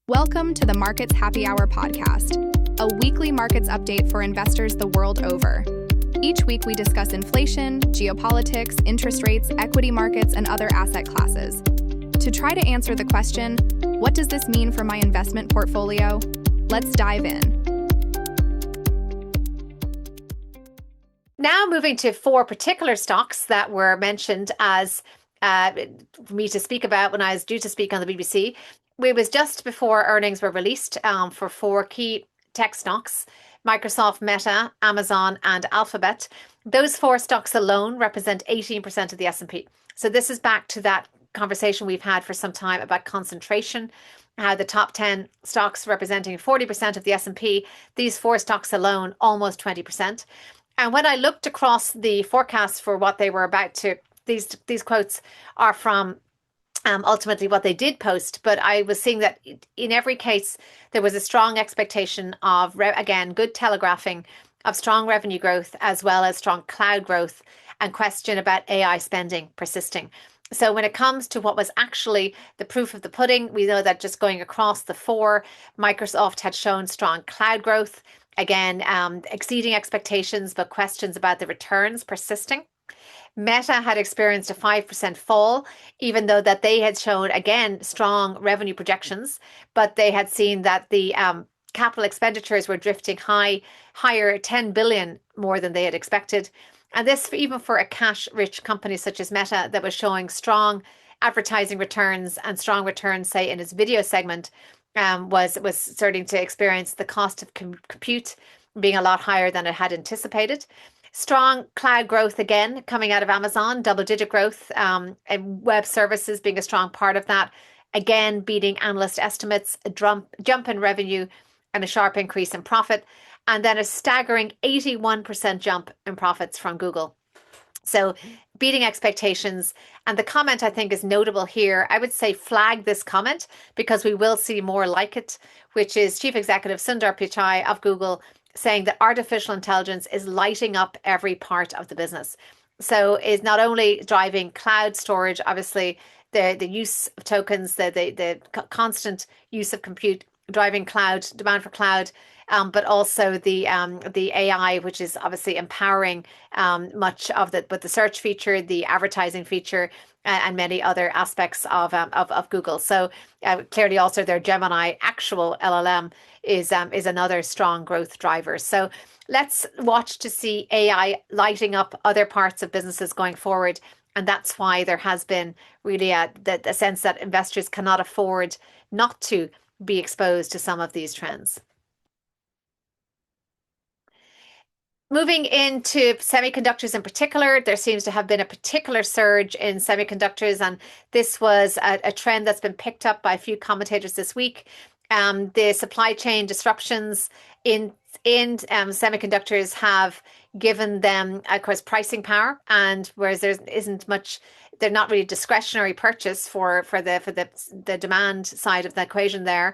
Welcome to the Markets Happy Hour podcast, a weekly markets update for investors the world over. Each week we discuss inflation, geopolitics, interest rates, equity markets, and other asset classes. To try to answer the question, what does this mean for my investment portfolio? Let's dive in. Now moving to four particular stocks that were mentioned as for me to speak about when I was due to speak on the BBC. It was just before earnings were released for four key tech stocks: Microsoft, Meta, Amazon, and Alphabet. Those four stocks alone represent 18% of the S&P. So this is back to that conversation we've had for some time about concentration, how the top 10 stocks representing 40% of the S&P, these four stocks alone, almost 20%. And when I looked across the forecasts for what they were about to, these quotes are from ultimately what they did post, but I was seeing that in every case there was a strong expectation of, again, good telegraphing of strong revenue growth as well as strong cloud growth, and question about AI spending persisting. So when it comes to what was actually the proof of the pudding, we know that just going across the four, Microsoft had shown strong cloud growth, again, exceeding expectations, but questions about the returns persisting. Meta had experienced a 5% fall, even though that they had shown, again, strong revenue projections, but they had seen that the capital expenditures were drifting higher, 10 billion more than they had expected. And this, even for a cash-rich company such as Meta that was showing strong advertising returns and strong returns, say, in its video segment, was starting to experience the cost of compute being a lot higher than it had anticipated. Strong cloud growth again coming out of Amazon, double-digit growth, and web services being a strong part of that. Again, beating analyst estimates, a jump in revenue and a sharp increase in profit, and then a staggering 81% jump in profits from Google. So beating expectations. And the comment I think is notable here, I would say flag this comment because we will see more like it, which is Chief Executive Sundar Pichai of Google saying that artificial intelligence is lighting up every part of the business. So is not only driving cloud storage, obviously the use of tokens, the constant use of compute, driving cloud demand for cloud, but also the AI, which is obviously empowering much of the search feature, the advertising feature, and many other aspects of Google. So clearly also their Gemini actual LLM is another strong growth driver. So let's watch to see AI lighting up other parts of businesses going forward. And that's why there has been really a sense that investors cannot afford not to be exposed to some of these trends. Moving into semiconductors in particular, there seems to have been a particular surge in semiconductors, and this was a trend that's been picked up by a few commentators this week. The supply chain disruptions in semiconductors have given them, of course, pricing power, and whereas there isn't much, they're not really discretionary purchase for the demand side of the equation there.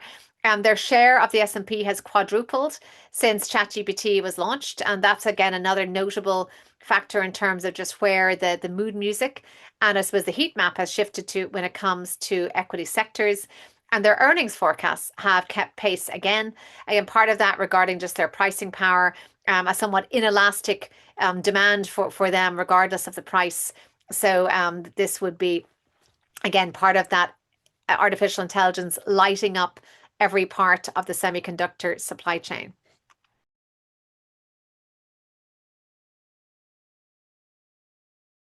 Their share of the S&P has quadrupled since ChatGPT was launched. And that's, again, another notable factor in terms of just where the mood music and I suppose the heat map has shifted to when it comes to equity sectors. And their earnings forecasts have kept pace again. Again, part of that regarding just their pricing power, a somewhat inelastic demand for them, regardless of the price. So this would be, again, part of that artificial intelligence lighting up every part of the semiconductor supply chain.